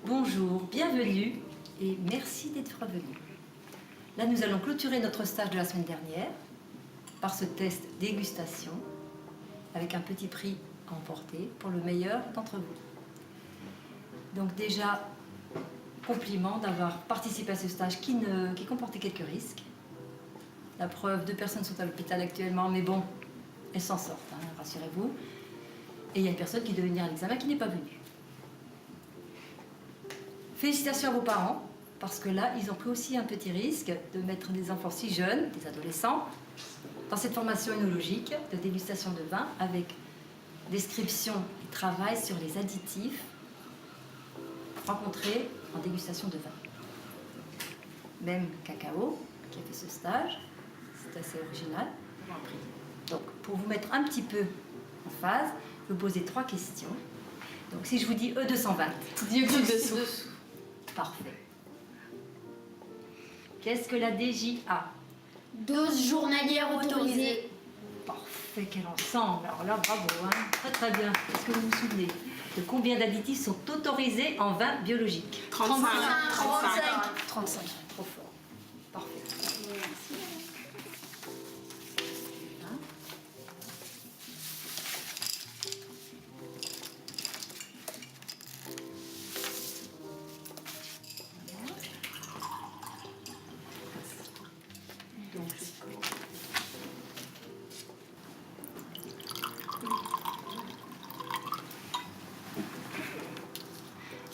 Bonjour, bienvenue et merci d'être revenu. Là, nous allons clôturer notre stage de la semaine dernière par ce test dégustation avec un petit prix à emporter pour le meilleur d'entre vous. Donc déjà, compliment d'avoir participé à ce stage qui comportait quelques risques. La preuve, 2 personnes sont à l'hôpital actuellement, mais bon, elles s'en sortent, hein, rassurez-vous. Et il y a une personne qui devait venir à l'examen qui n'est pas venue. Félicitations à vos parents, parce que là, ils ont pris aussi un petit risque de mettre des enfants si jeunes, des adolescents, dans cette formation œnologique de dégustation de vin avec description et travail sur les additifs rencontrés en dégustation de vin. Même Cacao, qui a fait ce stage, c'est assez original. Donc, pour vous mettre un petit peu en phase, je vais vous poser 3 questions. Donc, si je vous dis E220, Dioxyde de soufre. Parfait. Qu'est-ce que la DJA? Dose journalière autorisée. Parfait, quel ensemble. Alors là, bravo, hein. Très très bien. Est-ce que vous vous souvenez de combien d'additifs sont autorisés en vin biologique? 35. 35. Trop fort. Parfait. Hein? Donc,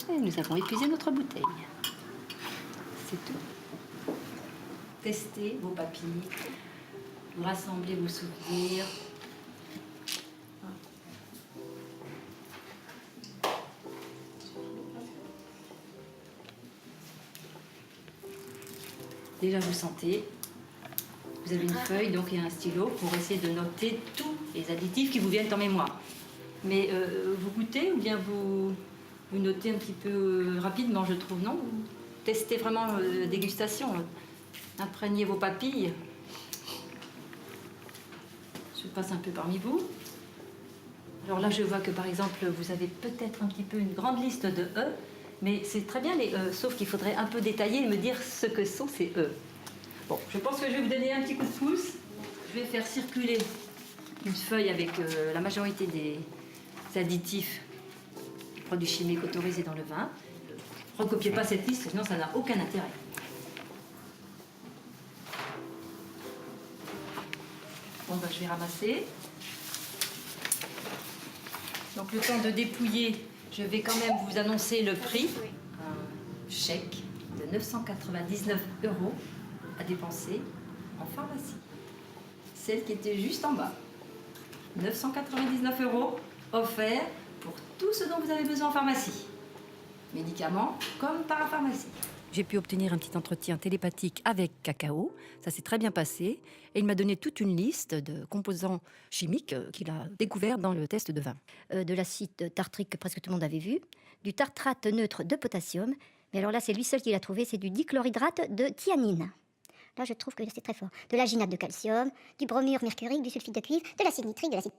et nous avons épuisé notre bouteille. C'est tout. Testez vos papilles, vous rassemblez vos souvenirs. Déjà, vous sentez. Vous avez une feuille donc, et un stylo pour essayer de noter tous les additifs qui vous viennent en mémoire. Mais vous goûtez ou bien vous notez un petit peu rapidement, je trouve, non? Vous testez vraiment la dégustation. Imprégnez vos papilles. Je passe un peu parmi vous. Alors là, je vois que par exemple, vous avez peut-être un petit peu une grande liste de E, mais c'est très bien les E, sauf qu'il faudrait un peu détailler et me dire ce que sont ces E. Bon, je pense que je vais vous donner un petit coup de pouce. Je vais faire circuler une feuille avec la majorité des additifs, produits chimiques autorisés dans le vin. Recopiez pas cette liste, sinon ça n'a aucun intérêt. Bon, ben, je vais ramasser. Donc le temps de dépouiller, je vais quand même vous annoncer le prix. Un chèque de 999 € à dépenser en pharmacie. Celle qui était juste en bas. 999 € offerts pour tout ce dont vous avez besoin en pharmacie. Médicaments comme parapharmacie. J'ai pu obtenir un petit entretien télépathique avec Cacao. Ça s'est très bien passé. Et il m'a donné toute une liste de composants chimiques qu'il a découverts dans le test de vin. De l'acide tartrique que presque tout le monde avait vu, du tartrate neutre de potassium, mais alors là c'est lui seul qui l'a trouvé, c'est du dichlorhydrate de thianine. Là je trouve que c'est très fort. De l'alginate de calcium, du bromure mercurique, du sulfite de cuivre, de l'acide nitrique, de l'acide